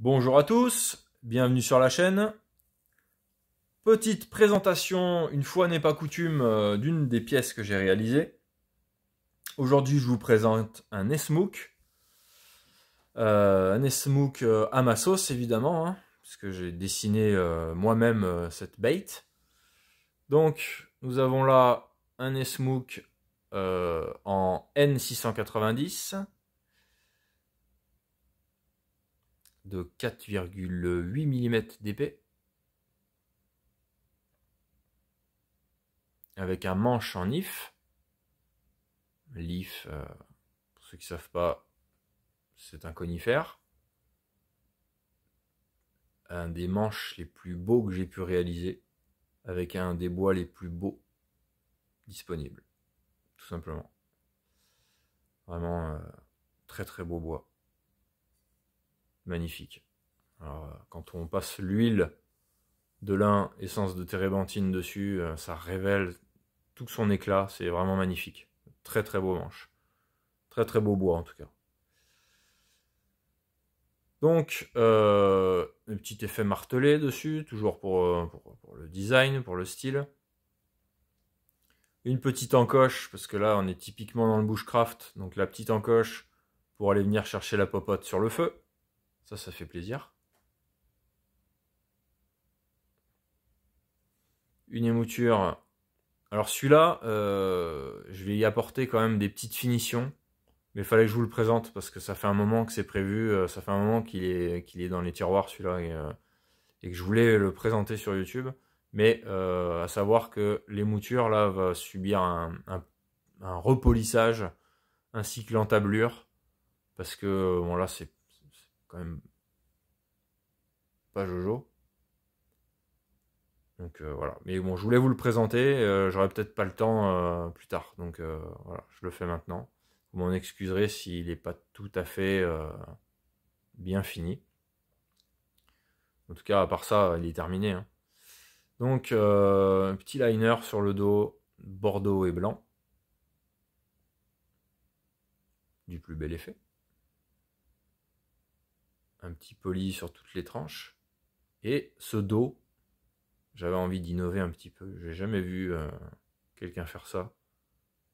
Bonjour à tous, bienvenue sur la chaîne. Petite présentation, une fois n'est pas coutume, d'une des pièces que j'ai réalisées. Aujourd'hui, je vous présente un Esmook. Un Esmook à ma sauce, évidemment, hein, puisque j'ai dessiné moi-même cette bait. Donc, nous avons là un Esmook en N690 de 4,8 mm d'épée, avec un manche en if. L'if, pour ceux qui ne savent pas, c'est un conifère. Un des manches les plus beaux que j'ai pu réaliser, avec un des bois les plus beaux disponibles, tout simplement. Vraiment très très beau bois. Magnifique. Alors, quand on passe l'huile de lin, essence de térébenthine dessus, ça révèle tout son éclat, c'est vraiment magnifique. Très très beau manche. Très très beau bois en tout cas. Donc, un petit effet martelé dessus, toujours pour le design, pour le style. Une petite encoche, parce que là on est typiquement dans le bushcraft, donc la petite encoche pour aller venir chercher la popote sur le feu. Ça fait plaisir. Une émouture. Alors celui-là, je vais y apporter quand même des petites finitions. Mais il fallait que je vous le présente parce que ça fait un moment que c'est prévu, ça fait un moment qu'il est dans les tiroirs celui-là et que je voulais le présenter sur YouTube. Mais à savoir que l'émouture là va subir un repolissage ainsi que l'entablure parce que bon là c'est quand même pas jojo. Donc voilà. Mais bon, je voulais vous le présenter, j'aurai peut-être pas le temps plus tard. Donc voilà, je le fais maintenant. Vous m'en excuserez s'il n'est pas tout à fait bien fini. En tout cas, à part ça, il est terminé, hein. Donc, un petit liner sur le dos, bordeaux et blanc. Du plus bel effet. Un petit poli sur toutes les tranches. Et ce dos, j'avais envie d'innover un petit peu. J'ai jamais vu quelqu'un faire ça.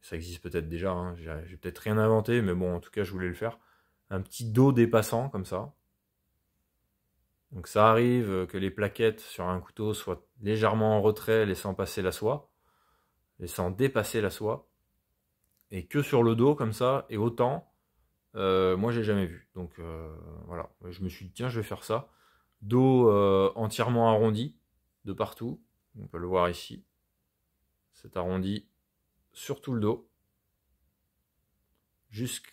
Ça existe peut-être déjà, hein. J'ai peut-être rien inventé, mais bon, en tout cas, je voulais le faire. Un petit dos dépassant, comme ça. Donc ça arrive que les plaquettes sur un couteau soient légèrement en retrait, laissant passer la soie, laissant dépasser la soie, et que sur le dos, comme ça, et autant, moi j'ai jamais vu. Donc voilà, je me suis dit, tiens, je vais faire ça. Dos entièrement arrondi, de partout, on peut le voir ici. C'est arrondi sur tout le dos, jusqu'à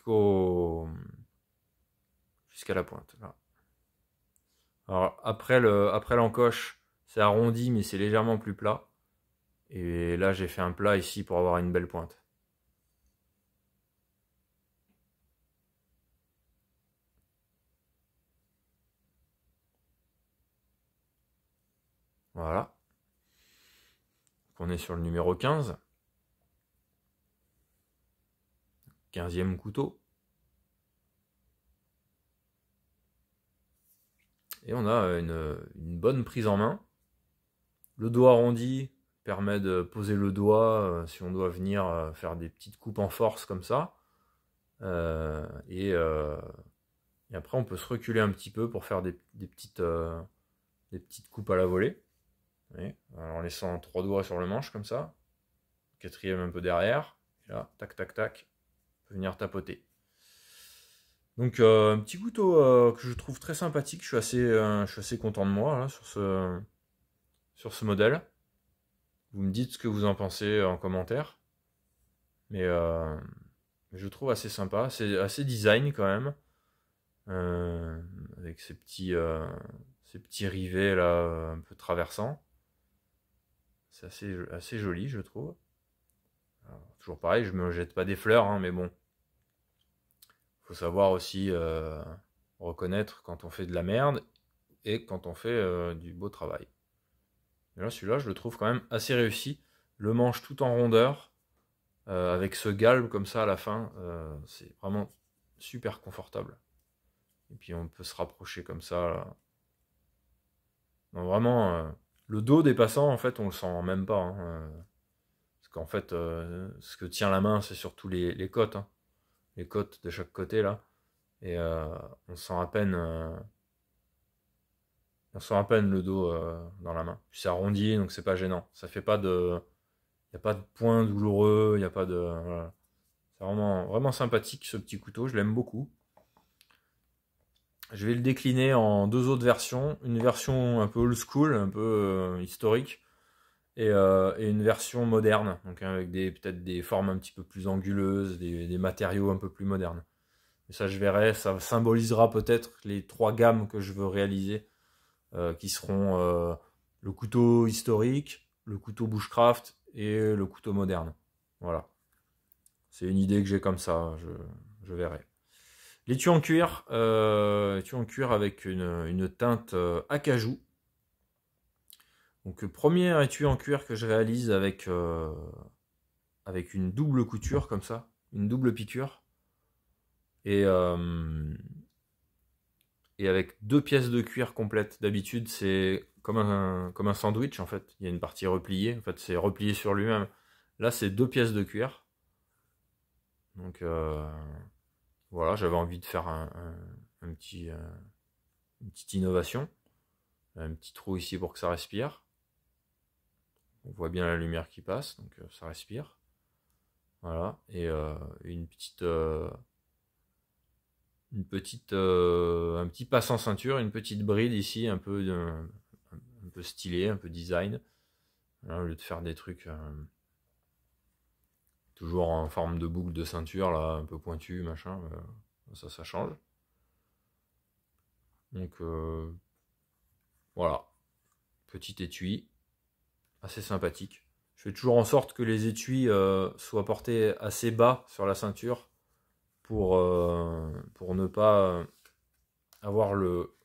la pointe, là. Alors après l'encoche, c'est arrondi mais c'est légèrement plus plat. Et là j'ai fait un plat ici pour avoir une belle pointe. Voilà. On est sur le numéro 15. 15e couteau. Et on a une bonne prise en main. Le doigt arrondi permet de poser le doigt si on doit venir faire des petites coupes en force comme ça. Et après on peut se reculer un petit peu pour faire des petites coupes à la volée. En laissant 3 doigts sur le manche comme ça. Quatrième un peu derrière. Et là, tac tac tac, on peut venir tapoter. Donc un petit couteau que je trouve très sympathique. Je suis assez content de moi là, sur ce modèle. Vous me dites ce que vous en pensez en commentaire. Mais je le trouve assez sympa. C'est assez design quand même. Avec ces petits rivets là un peu traversants. C'est assez joli, je trouve. Alors, toujours pareil, je me jette pas des fleurs, hein, mais bon. Faut savoir aussi reconnaître quand on fait de la merde et quand on fait du beau travail. Et là, celui-là, je le trouve quand même assez réussi. Le manche tout en rondeur, avec ce galbe comme ça à la fin, c'est vraiment super confortable. Et puis on peut se rapprocher comme ça. Là. Non, vraiment, le dos des passants, en fait, on le sent même pas. Hein, parce qu'en fait, ce que tient la main, c'est surtout les côtes. Hein, les côtes de chaque côté, là. Et on sent à peine... on sent à peine le dos dans la main. Puis c'est arrondi, donc c'est pas gênant. Ça fait pas de... Il n'y a pas de point douloureux, il n'y a pas de... Voilà. C'est vraiment, vraiment sympathique ce petit couteau, je l'aime beaucoup. Je vais le décliner en deux autres versions. Une version un peu old school, un peu historique, et une version moderne, donc avec peut-être des formes un petit peu plus anguleuses, des matériaux un peu plus modernes. Et ça, je verrai, ça symbolisera peut-être les trois gammes que je veux réaliser, qui seront le couteau historique, le couteau bushcraft et le couteau moderne. Voilà. C'est une idée que j'ai comme ça, je verrai. L'étui en cuir, avec une teinte acajou. Donc premier étui en cuir que je réalise avec une double couture comme ça, une double piqûre. Et avec deux pièces de cuir complètes. D'habitude, c'est comme un sandwich en fait. Il y a une partie repliée. En fait, c'est replié sur lui-même. Là, c'est deux pièces de cuir. Donc voilà, j'avais envie de faire une petite innovation. Un petit trou ici pour que ça respire. On voit bien la lumière qui passe, donc ça respire. Voilà, et un petit passe en ceinture, une petite bride ici, un peu stylé, un peu design. Là, au lieu de faire des trucs toujours en forme de boucle de ceinture, là, un peu pointu, machin, ça change. Donc voilà, petit étui, assez sympathique. Je fais toujours en sorte que les étuis soient portés assez bas sur la ceinture pour ne pas avoir le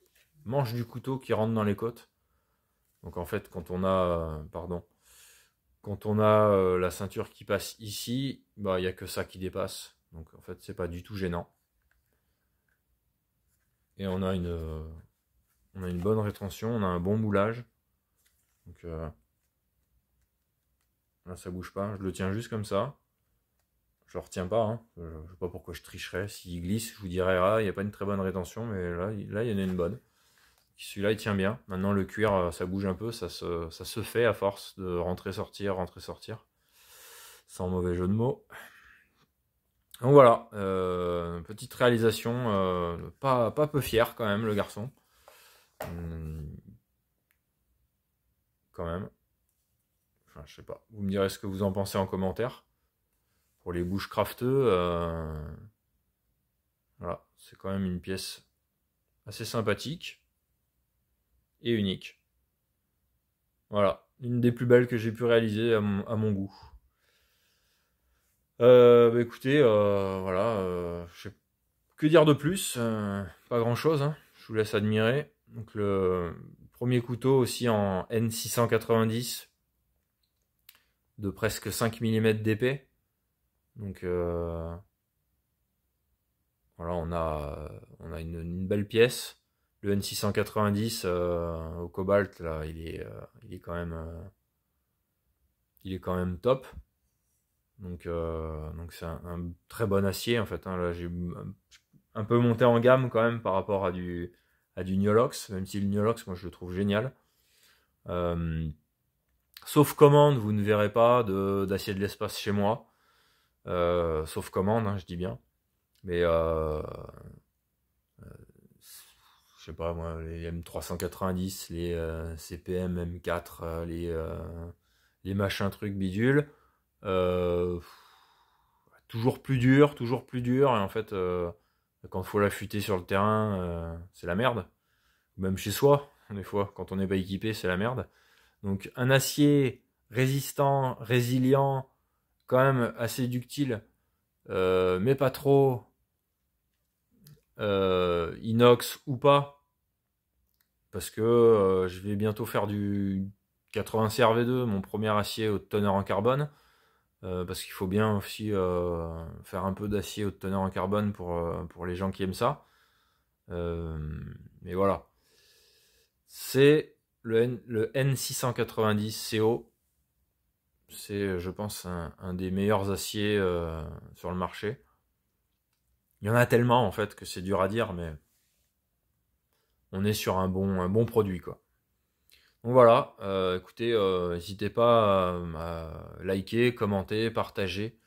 manche du couteau qui rentre dans les côtes. Donc en fait, quand on a la ceinture qui passe ici, bah il n'y a que ça qui dépasse. Donc en fait, c'est pas du tout gênant. Et on a une bonne rétention, on a un bon moulage. Donc là, ça bouge pas. Je le tiens juste comme ça. Je le retiens pas. Hein. Je sais pas pourquoi je tricherais. S'il glisse, je vous dirais, ah, il n'y a pas une très bonne rétention, mais là, il y en a une bonne. Celui-là, il tient bien. Maintenant, le cuir, ça bouge un peu. Ça se fait à force de rentrer, sortir, sans mauvais jeu de mots. Donc voilà, petite réalisation, pas peu fier quand même, le garçon. Quand même. Enfin, je sais pas. Vous me direz ce que vous en pensez en commentaire. Pour les bushcrafteux, voilà, c'est quand même une pièce assez sympathique et unique. Voilà, une des plus belles que j'ai pu réaliser à mon goût. Bah écoutez, voilà, je sais que dire de plus, pas grand chose, hein. Je vous laisse admirer. Donc le premier couteau aussi en N690 de presque 5 mm d'épée. Donc voilà, on a une belle pièce. Le N690 au cobalt, là, il est quand même top. Donc c'est un très bon acier en fait. Hein. Là, j'ai un peu monté en gamme quand même par rapport à du Niolox, même si le Niolox, moi je le trouve génial. Sauf commande, vous ne verrez pas d'acier de l'espace chez moi. Sauf commande, hein, je dis bien. Mais je sais pas moi, les M390, les CPM M4, les machins trucs bidules. Toujours plus dur, et en fait, quand il faut l'affûter sur le terrain, c'est la merde. Même chez soi, des fois, quand on n'est pas équipé, c'est la merde. Donc un acier résistant, résilient, quand même assez ductile, mais pas trop, inox ou pas, parce que je vais bientôt faire du 80 CRV2, mon premier acier haute teneur en carbone. Parce qu'il faut bien aussi faire un peu d'acier haute teneur en carbone pour les gens qui aiment ça. Mais voilà. C'est le N690 CO. C'est, je pense, un des meilleurs aciers sur le marché. Il y en a tellement, en fait, que c'est dur à dire, mais on est sur un bon produit, quoi. Donc voilà, écoutez, n'hésitez pas à liker, commenter, partager.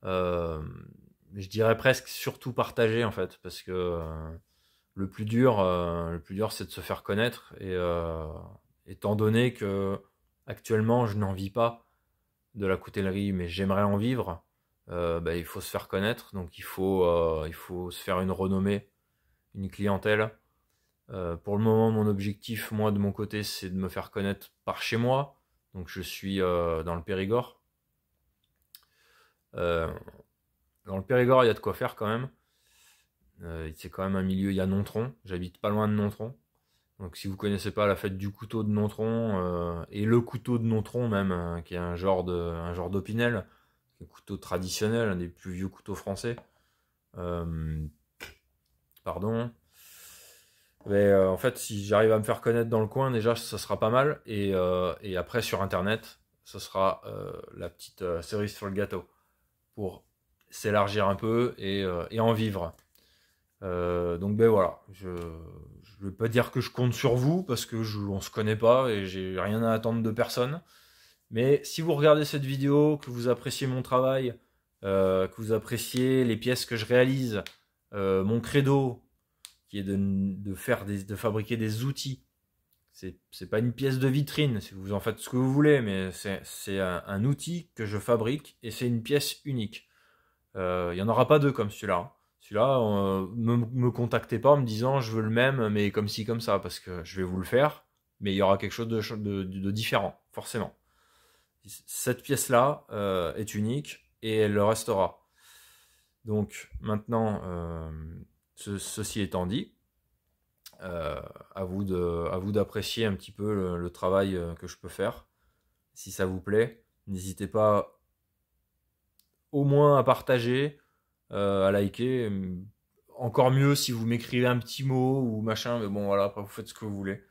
Je dirais presque surtout partager, en fait, parce que le plus dur, c'est de se faire connaître. Et étant donné que actuellement, je n'en vis pas de la coutellerie, mais j'aimerais en vivre, bah, il faut se faire connaître. Donc il faut se faire une renommée, une clientèle. Pour le moment, mon objectif, moi, de mon côté, c'est de me faire connaître par chez moi. Donc je suis dans le Périgord. Euh, Dans le Périgord, il y a de quoi faire quand même. C'est quand même un milieu, il y a Nontron. J'habite pas loin de Nontron. Donc si vous connaissez pas la fête du couteau de Nontron, et le couteau de Nontron même, hein, qui est un genre d'opinel, un couteau traditionnel, un des plus vieux couteaux français. Euh, Pardon. Mais en fait, si j'arrive à me faire connaître dans le coin, déjà, ça sera pas mal. Et après, sur Internet, ce sera la petite cerise sur le gâteau pour s'élargir un peu et en vivre. Donc ben voilà, je vais pas dire que je compte sur vous parce que on se connaît pas et j'ai rien à attendre de personne. Mais si vous regardez cette vidéo, que vous appréciez mon travail, que vous appréciez les pièces que je réalise, mon credo qui est de fabriquer des outils. C'est pas une pièce de vitrine, si vous en faites ce que vous voulez, mais c'est un outil que je fabrique et c'est une pièce unique. Il n'y en aura pas deux comme celui-là. Celui-là, me contactez pas en me disant je veux le même, mais comme ci, comme ça, parce que je vais vous le faire, mais il y aura quelque chose de différent, forcément. Cette pièce-là est unique et elle le restera. Donc maintenant, ceci étant dit, à vous d'apprécier un petit peu le travail que je peux faire. Si ça vous plaît, n'hésitez pas au moins à partager, à liker. Encore mieux si vous m'écrivez un petit mot ou machin, mais bon voilà, après vous faites ce que vous voulez.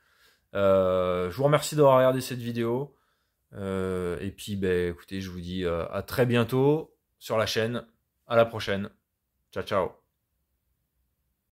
Je vous remercie d'avoir regardé cette vidéo. Et puis ben, écoutez, je vous dis à très bientôt sur la chaîne. À la prochaine. Ciao ciao.